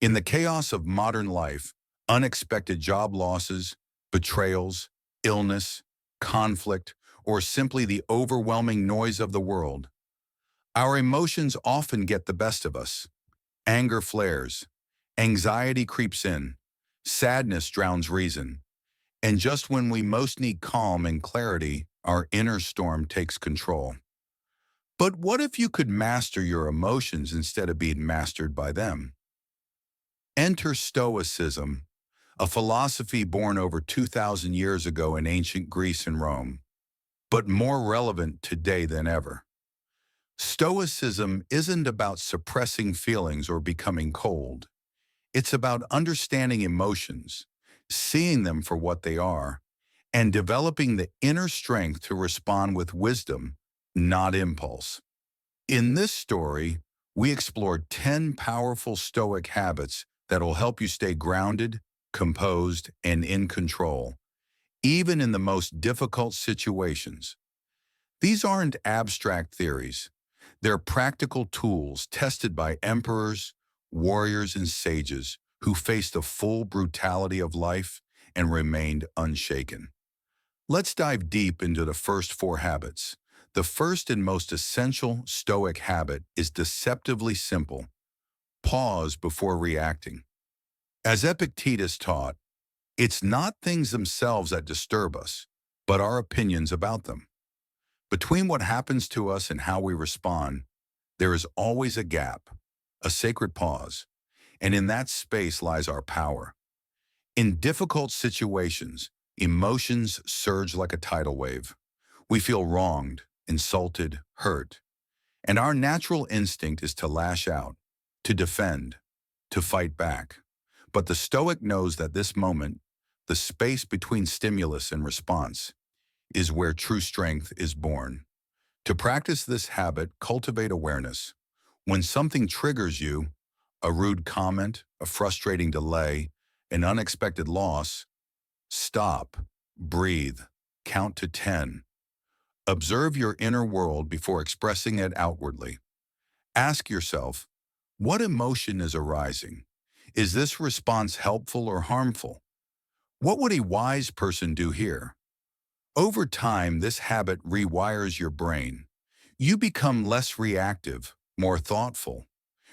In the chaos of modern life, unexpected job losses, betrayals, illness, conflict, or simply the overwhelming noise of the world, our emotions often get the best of us. Anger flares, anxiety creeps in, sadness drowns reason, and just when we most need calm and clarity, our inner storm takes control. But what if you could master your emotions instead of being mastered by them? Enter Stoicism, a philosophy born over 2,000 years ago in ancient Greece and Rome, but more relevant today than ever. Stoicism isn't about suppressing feelings or becoming cold. It's about understanding emotions, seeing them for what they are, and developing the inner strength to respond with wisdom, not impulse. In this story, we explored 10 powerful Stoic habits that will help you stay grounded, composed, and in control, even in the most difficult situations. These aren't abstract theories. They're practical tools tested by emperors, warriors, and sages who faced the full brutality of life and remained unshaken. Let's dive deep into the first four habits. The first and most essential Stoic habit is deceptively simple. Pause before reacting. As Epictetus taught, it's not things themselves that disturb us, but our opinions about them. Between what happens to us and how we respond, there is always a gap, a sacred pause, and in that space lies our power. In difficult situations, emotions surge like a tidal wave. We feel wronged, insulted, hurt, and our natural instinct is to lash out, to defend, to fight back. But the Stoic knows that this moment, the space between stimulus and response, is where true strength is born. To practice this habit, cultivate awareness. When something triggers you, a rude comment, a frustrating delay, an unexpected loss, stop, breathe, count to 10. Observe your inner world before expressing it outwardly. Ask yourself, what emotion is arising? Is this response helpful or harmful? What would a wise person do here? Over time, this habit rewires your brain. You become less reactive, more thoughtful.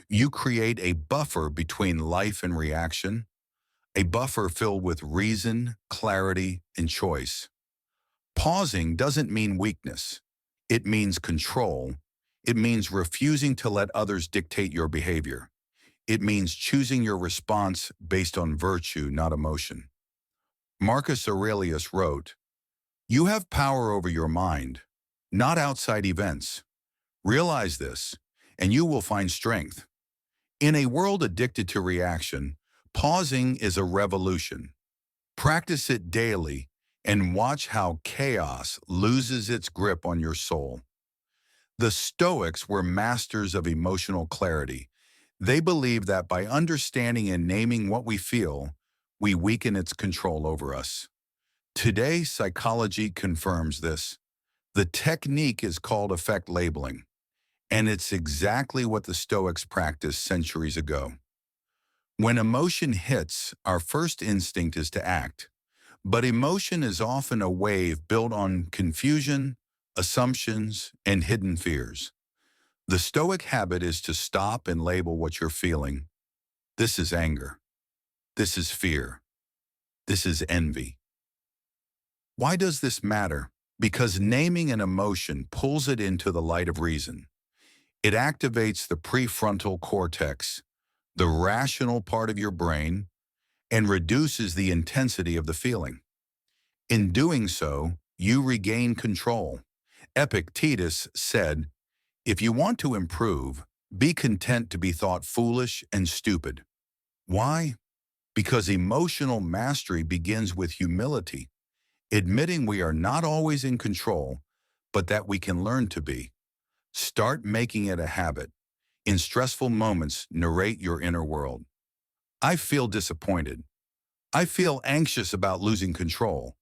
You create a buffer between life and reaction, a buffer filled with reason, clarity, and choice. Pausing doesn't mean weakness. It means control. It means refusing to let others dictate your behavior. It means choosing your response based on virtue, not emotion. Marcus Aurelius wrote, "You have power over your mind, not outside events. Realize this, and you will find strength." In a world addicted to reaction, pausing is a revolution. Practice it daily and watch how chaos loses its grip on your soul. The Stoics were masters of emotional clarity. They believed that by understanding and naming what we feel, we weaken its control over us. Today, psychology confirms this. The technique is called effect labeling, and it's exactly what the Stoics practiced centuries ago. When emotion hits, our first instinct is to act, but emotion is often a wave built on confusion, assumptions, and hidden fears. The Stoic habit is to stop and label what you're feeling. This is anger. This is fear. This is envy. Why does this matter? Because naming an emotion pulls it into the light of reason. It activates the prefrontal cortex, the rational part of your brain, and reduces the intensity of the feeling. In doing so, you regain control. Epictetus said, "If you want to improve, be content to be thought foolish and stupid." Why? Because emotional mastery begins with humility, admitting we are not always in control, but that we can learn to be. Start making it a habit. In stressful moments, narrate your inner world. I feel disappointed. I feel anxious about losing control.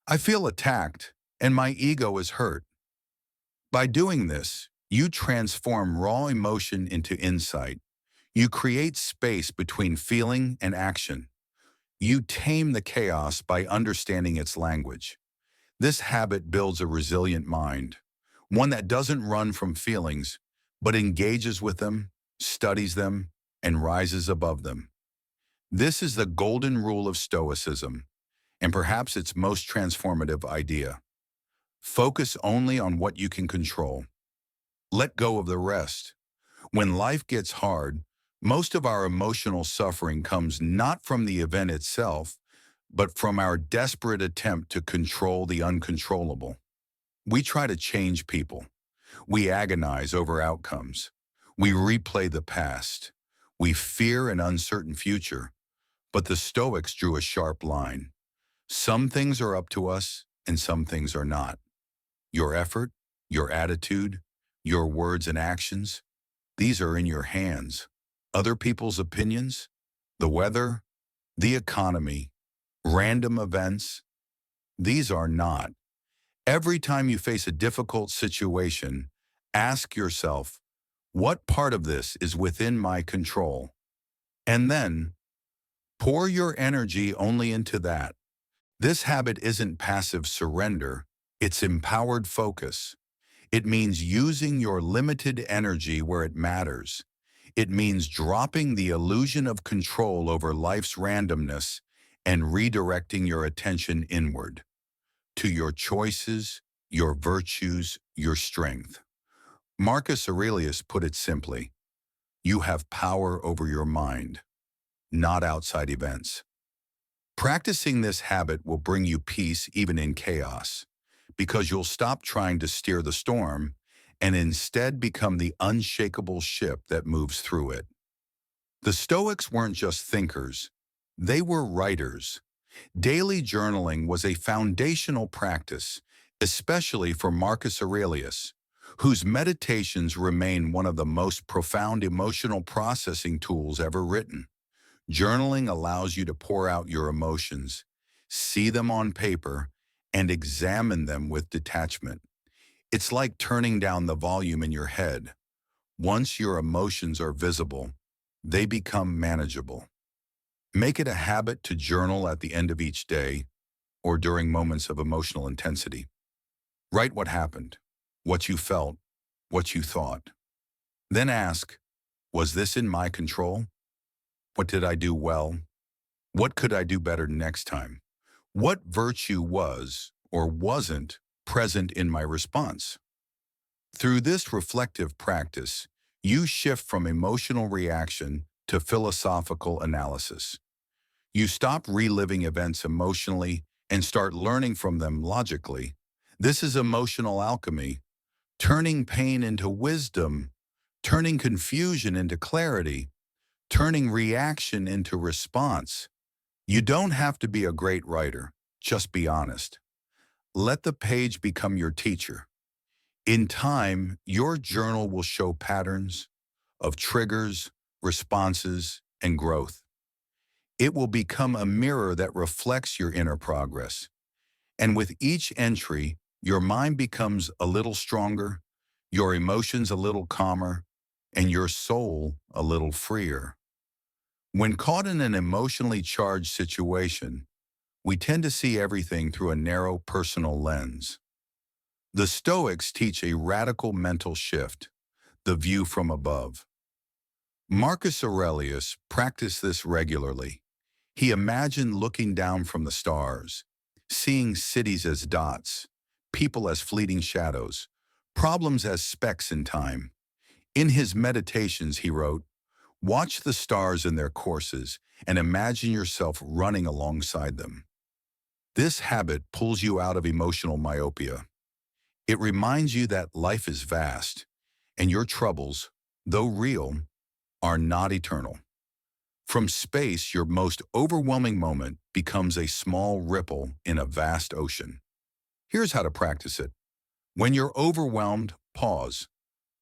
I feel attacked, and my ego is hurt. By doing this, you transform raw emotion into insight. You create space between feeling and action. You tame the chaos by understanding its language. This habit builds a resilient mind, one that doesn't run from feelings, but engages with them, studies them, and rises above them. This is the golden rule of Stoicism, and perhaps its most transformative idea. Focus only on what you can control. Let go of the rest. When life gets hard, most of our emotional suffering comes not from the event itself, but from our desperate attempt to control the uncontrollable. We try to change people. We agonize over outcomes. We replay the past. We fear an uncertain future. But the Stoics drew a sharp line. Some things are up to us, and some things are not. Your effort, your attitude, your words and actions, these are in your hands. Other people's opinions, the weather, the economy, random events, these are not. Every time you face a difficult situation, ask yourself, what part of this is within my control? And then, pour your energy only into that. This habit isn't passive surrender, it's empowered focus. It means using your limited energy where it matters. It means dropping the illusion of control over life's randomness and redirecting your attention inward, to your choices, your virtues, your strength. Marcus Aurelius put it simply, you have power over your mind, not outside events. Practicing this habit will bring you peace even in chaos, because you'll stop trying to steer the storm and instead become the unshakable ship that moves through it. The Stoics weren't just thinkers, they were writers. Daily journaling was a foundational practice, especially for Marcus Aurelius, whose meditations remain one of the most profound emotional processing tools ever written. Journaling allows you to pour out your emotions, see them on paper, and examine them with detachment. It's like turning down the volume in your head. Once your emotions are visible, they become manageable. Make it a habit to journal at the end of each day or during moments of emotional intensity. Write what happened, what you felt, what you thought. Then ask, was this in my control? What did I do well? What could I do better next time? What virtue was or wasn't present in my response? Through this reflective practice, you shift from emotional reaction to philosophical analysis. You stop reliving events emotionally and start learning from them logically. This is emotional alchemy, turning pain into wisdom, turning confusion into clarity, turning reaction into response. You don't have to be a great writer, just be honest. Let the page become your teacher. In time, your journal will show patterns of triggers, responses, and growth. It will become a mirror that reflects your inner progress. And with each entry, your mind becomes a little stronger, your emotions a little calmer, and your soul a little freer. When caught in an emotionally charged situation, we tend to see everything through a narrow personal lens. The Stoics teach a radical mental shift, the view from above. Marcus Aurelius practiced this regularly. He imagined looking down from the stars, seeing cities as dots, people as fleeting shadows, problems as specks in time. In his meditations, he wrote, watch the stars in their courses and imagine yourself running alongside them. This habit pulls you out of emotional myopia. It reminds you that life is vast, and your troubles, though real, are not eternal. From space, your most overwhelming moment becomes a small ripple in a vast ocean. Here's how to practice it. When you're overwhelmed, pause.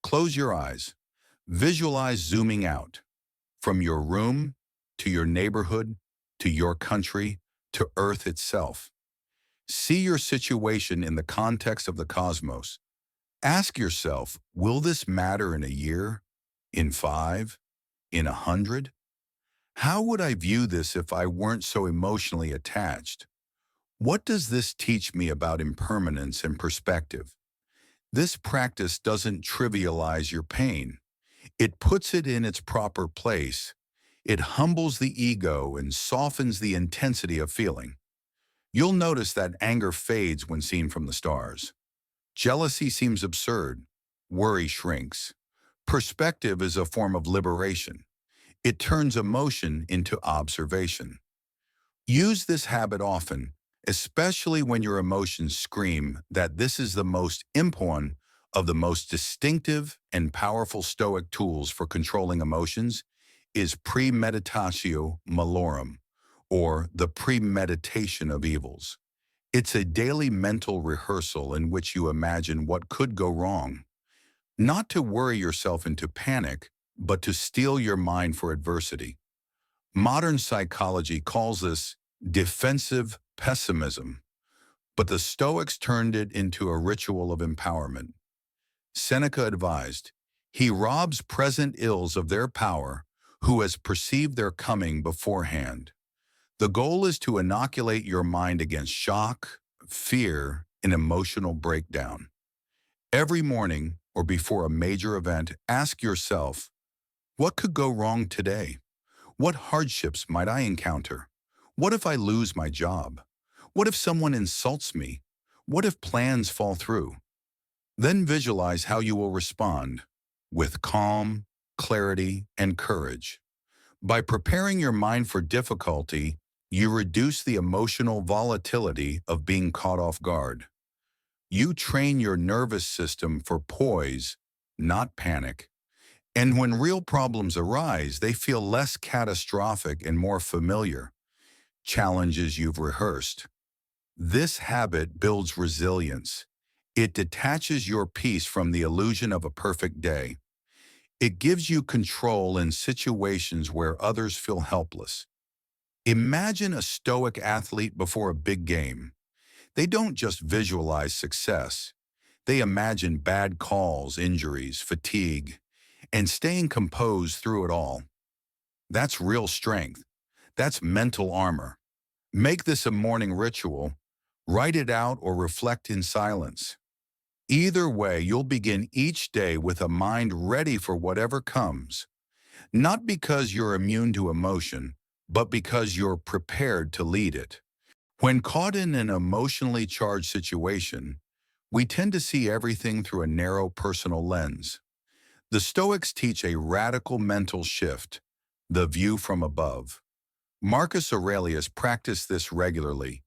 Close your eyes. Visualize zooming out. From your room, to your neighborhood, to your country, to Earth itself. See your situation in the context of the cosmos. Ask yourself, will this matter in a year, in 5, in 100? How would I view this if I weren't so emotionally attached? What does this teach me about impermanence and perspective? This practice doesn't trivialize your pain. It puts it in its proper place. It humbles the ego and softens the intensity of feeling. You'll notice that anger fades when seen from the stars. Jealousy seems absurd. Worry shrinks. Perspective is a form of liberation. It turns emotion into observation. Use this habit often, especially when your emotions scream that this is the most important of the most distinctive and powerful Stoic tools for controlling emotions is Premeditatio Malorum, or the premeditation of evils. It's a daily mental rehearsal in which you imagine what could go wrong, not to worry yourself into panic, but to steel your mind for adversity. Modern psychology calls this defensive pessimism, but the Stoics turned it into a ritual of empowerment. Seneca advised, "He robs present ills of their power who has perceived their coming beforehand." The goal is to inoculate your mind against shock, fear, and emotional breakdown. Every morning or before a major event, ask yourself, what could go wrong today? What hardships might I encounter? What if I lose my job? What if someone insults me? What if plans fall through? Then visualize how you will respond with calm, clarity, and courage. By preparing your mind for difficulty, you reduce the emotional volatility of being caught off guard. You train your nervous system for poise, not panic. And when real problems arise, they feel less catastrophic and more familiar, challenges you've rehearsed. This habit builds resilience. It detaches your peace from the illusion of a perfect day. It gives you control in situations where others feel helpless. Imagine a Stoic athlete before a big game. They don't just visualize success. They imagine bad calls, injuries, fatigue, and staying composed through it all. That's real strength. That's mental armor. Make this a morning ritual. Write it out or reflect in silence. Either way, you'll begin each day with a mind ready for whatever comes, not because you're immune to emotion, but because you're prepared to lead it. When caught in an emotionally charged situation, we tend to see everything through a narrow personal lens. The Stoics teach a radical mental shift, the view from above. Marcus Aurelius practiced this regularly.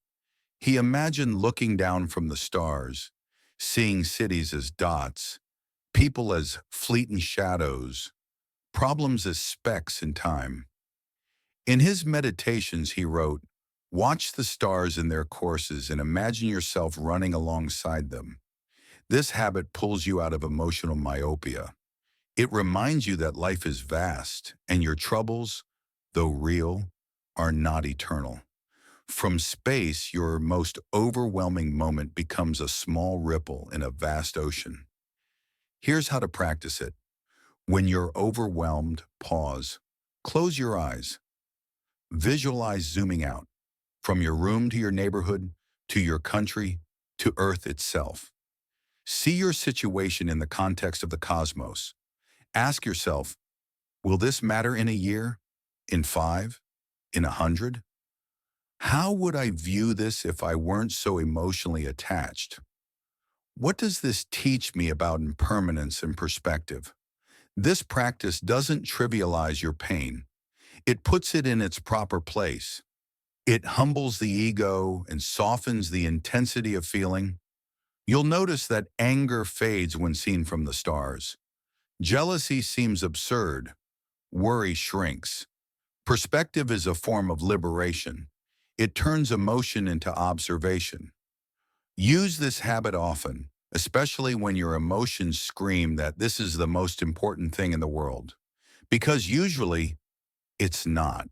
He imagined looking down from the stars, seeing cities as dots, people as fleeting shadows, problems as specks in time. In his meditations, he wrote, "Watch the stars in their courses and imagine yourself running alongside them." This habit pulls you out of emotional myopia. It reminds you that life is vast and your troubles, though real, are not eternal. From space, your most overwhelming moment becomes a small ripple in a vast ocean. Here's how to practice it. When you're overwhelmed, pause. Close your eyes. Visualize zooming out, from your room to your neighborhood, to your country, to Earth itself. See your situation in the context of the cosmos. Ask yourself, will this matter in a year, in 5, in 100? How would I view this if I weren't so emotionally attached? What does this teach me about impermanence and perspective? This practice doesn't trivialize your pain. It puts it in its proper place. It humbles the ego and softens the intensity of feeling. You'll notice that anger fades when seen from the stars. Jealousy seems absurd. Worry shrinks. Perspective is a form of liberation. It turns emotion into observation. Use this habit often, especially when your emotions scream that this is the most important thing in the world, because usually it's not.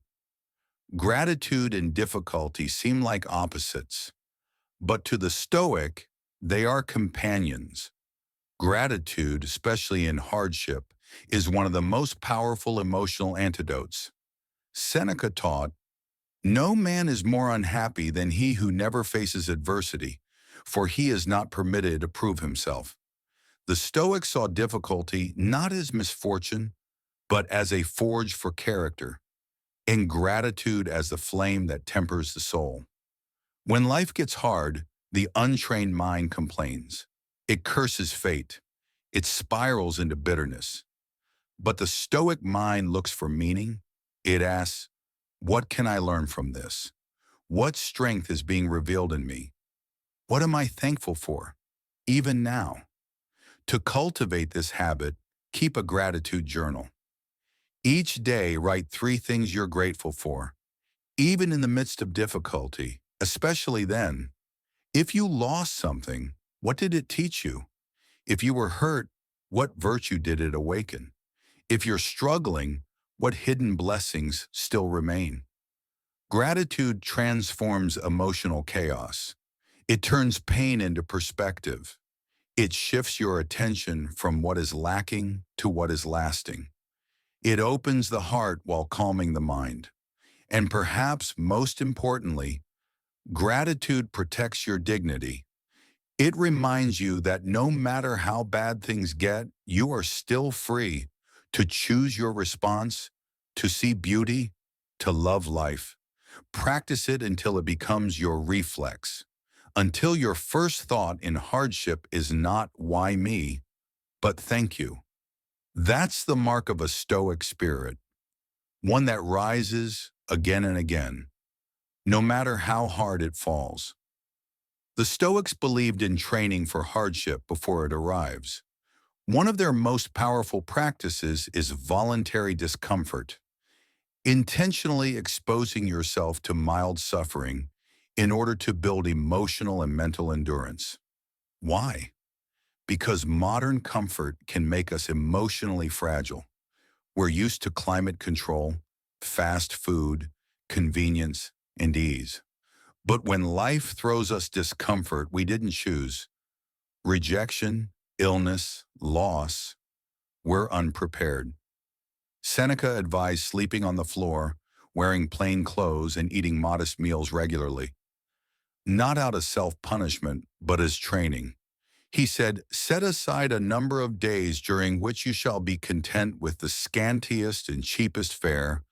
Gratitude and difficulty seem like opposites, but to the Stoic, they are companions. Gratitude, especially in hardship, is one of the most powerful emotional antidotes. Seneca taught, "No man is more unhappy than he who never faces adversity, for he is not permitted to prove himself." The Stoics saw difficulty not as misfortune, but as a forge for character, and gratitude as the flame that tempers the soul. When life gets hard, the untrained mind complains. It curses fate. It spirals into bitterness. But the Stoic mind looks for meaning. It asks, what can I learn from this? What strength is being revealed in me? What am I thankful for, even now? To cultivate this habit, keep a gratitude journal. Each day, write 3 things you're grateful for, even in the midst of difficulty, especially then. If you lost something, what did it teach you? If you were hurt, what virtue did it awaken? If you're struggling, what hidden blessings still remain? Gratitude transforms emotional chaos. It turns pain into perspective. It shifts your attention from what is lacking to what is lasting. It opens the heart while calming the mind. And perhaps most importantly, gratitude protects your dignity. It reminds you that no matter how bad things get, you are still free to choose your response, to see beauty, to love life. Practice it until it becomes your reflex, until your first thought in hardship is not "why me," but "thank you." That's the mark of a Stoic spirit, one that rises again and again, no matter how hard it falls. The Stoics believed in training for hardship before it arrives. One of their most powerful practices is voluntary discomfort, intentionally exposing yourself to mild suffering in order to build emotional and mental endurance. Why? Because modern comfort can make us emotionally fragile. We're used to climate control, fast food, convenience, and ease. But when life throws us discomfort we didn't choose, rejection, illness, loss, we're unprepared. Seneca advised sleeping on the floor, wearing plain clothes, and eating modest meals regularly, not out of self-punishment, but as training. He said, "Set aside a number of days during which you shall be content with the scantiest and cheapest fare,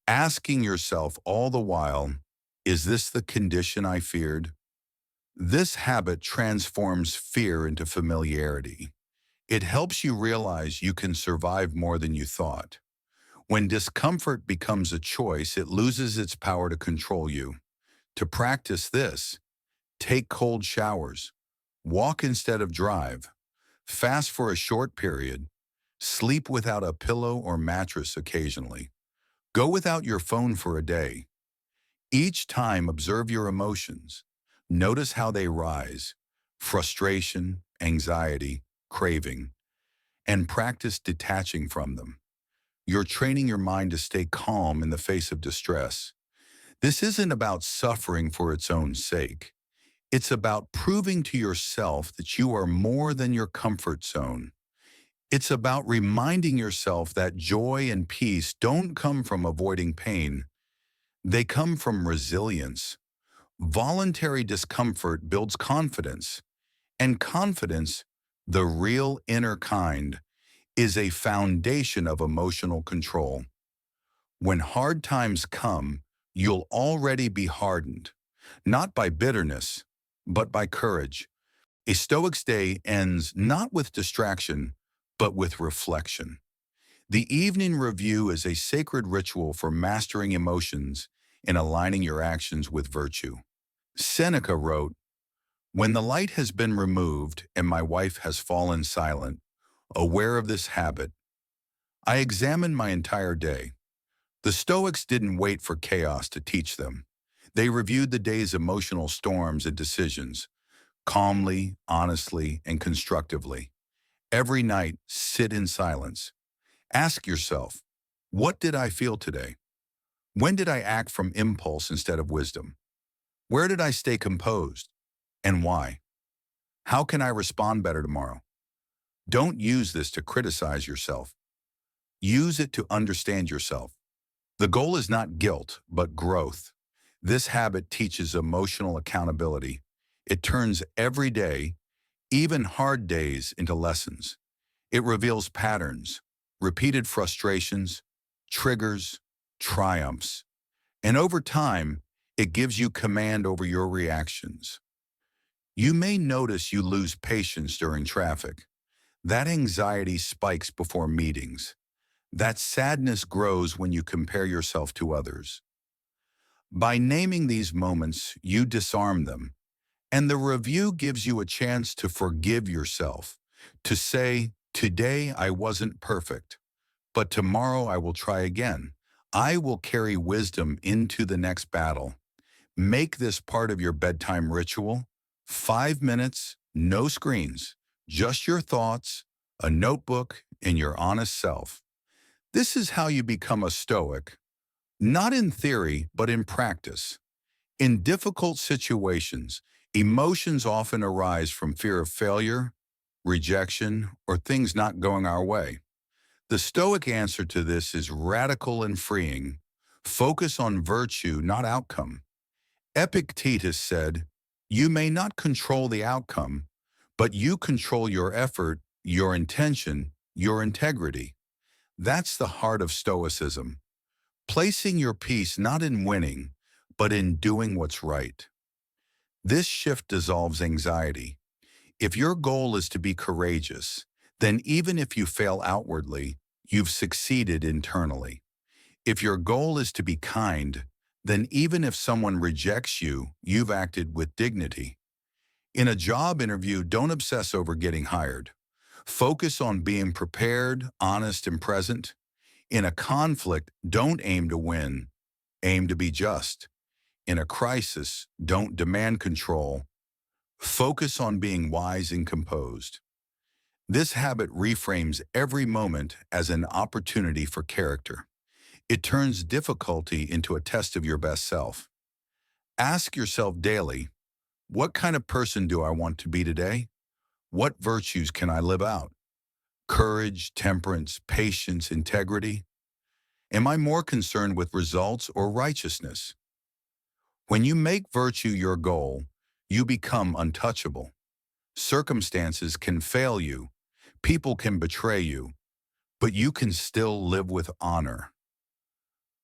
asking yourself all the while, is this the condition I feared?" This habit transforms fear into familiarity. It helps you realize you can survive more than you thought. When discomfort becomes a choice, it loses its power to control you. To practice this, take cold showers, walk instead of drive, fast for a short period, sleep without a pillow or mattress occasionally. Go without your phone for a day. Each time, observe your emotions. Notice how they rise: frustration, anxiety, craving, and practice detaching from them. You're training your mind to stay calm in the face of distress. This isn't about suffering for its own sake. It's about proving to yourself that you are more than your comfort zone. It's about reminding yourself that joy and peace don't come from avoiding pain. They come from resilience. Voluntary discomfort builds confidence, and confidence, the real inner kind, is a foundation of emotional control. When hard times come, you'll already be hardened, not by bitterness, but by courage. A Stoic's day ends not with distraction, but with reflection. The evening review is a sacred ritual for mastering emotions and aligning your actions with virtue. Seneca wrote, "When the light has been removed and my wife has fallen silent, aware of this habit, I examine my entire day." The Stoics didn't wait for chaos to teach them. They reviewed the day's emotional storms and decisions, calmly, honestly, and constructively. Every night, sit in silence. Ask yourself, what did I feel today? When did I act from impulse instead of wisdom? Where did I stay composed? And why? How can I respond better tomorrow? Don't use this to criticize yourself. Use it to understand yourself. The goal is not guilt, but growth. This habit teaches emotional accountability. It turns every day, even hard days, into lessons. It reveals patterns, repeated frustrations, triggers, triumphs. And over time, it gives you command over your reactions. You may notice you lose patience during traffic. That anxiety spikes before meetings. That sadness grows when you compare yourself to others. By naming these moments, you disarm them, and the review gives you a chance to forgive yourself, to say, "Today I wasn't perfect, but tomorrow I will try again." I will carry wisdom into the next battle. Make this part of your bedtime ritual. 5 minutes, no screens, just your thoughts, a notebook, and your honest self. This is how you become a Stoic, not in theory, but in practice. In difficult situations, emotions often arise from fear of failure, rejection, or things not going our way. The Stoic answer to this is radical and freeing. Focus on virtue, not outcome. Epictetus said, "You may not control the outcome, but you control your effort, your intention, your integrity." That's the heart of Stoicism. Placing your peace not in winning, but in doing what's right. This shift dissolves anxiety. If your goal is to be courageous, then even if you fail outwardly, you've succeeded internally. If your goal is to be kind, then even if someone rejects you, you've acted with dignity. In a job interview, don't obsess over getting hired. Focus on being prepared, honest, and present. In a conflict, don't aim to win, aim to be just. In a crisis, don't demand control. Focus on being wise and composed. This habit reframes every moment as an opportunity for character. It turns difficulty into a test of your best self. Ask yourself daily, what kind of person do I want to be today? What virtues can I live out? Courage, temperance, patience, integrity? Am I more concerned with results or righteousness? When you make virtue your goal, you become untouchable. Circumstances can fail you, people can betray you, but you can still live with honor.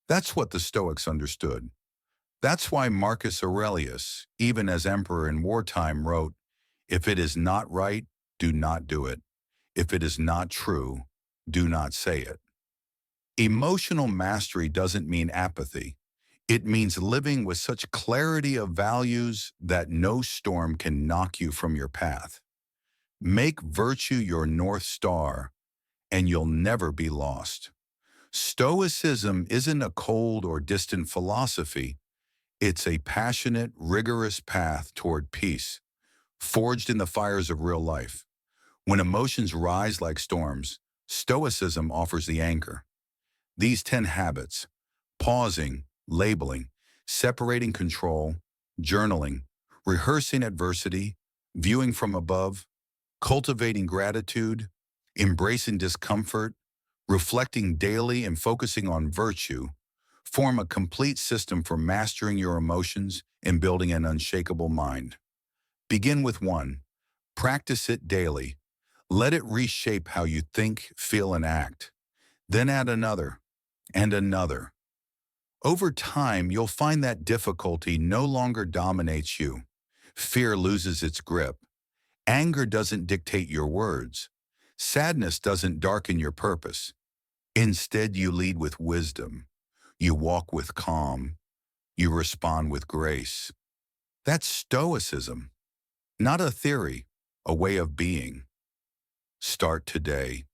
That's what the Stoics understood. That's why Marcus Aurelius, even as emperor in wartime, wrote, "If it is not right, do not do it. If it is not true, do not say it." Emotional mastery doesn't mean apathy. It means living with such clarity of values that no storm can knock you from your path. Make virtue your North Star, and you'll never be lost. Stoicism isn't a cold or distant philosophy. It's a passionate, rigorous path toward peace, forged in the fires of real life. When emotions rise like storms, Stoicism offers the anchor. These 10 habits, pausing, labeling, separating control, journaling, rehearsing adversity, viewing from above, cultivating gratitude, embracing discomfort, reflecting daily and focusing on virtue, form a complete system for mastering your emotions and building an unshakable mind. Begin with one. Practice it daily. Let it reshape how you think, feel, and act. Then add another and another. Over time, you'll find that difficulty no longer dominates you. Fear loses its grip. Anger doesn't dictate your words. Sadness doesn't darken your purpose. Instead, you lead with wisdom. You walk with calm. You respond with grace. That's Stoicism, not a theory, a way of being. Start today.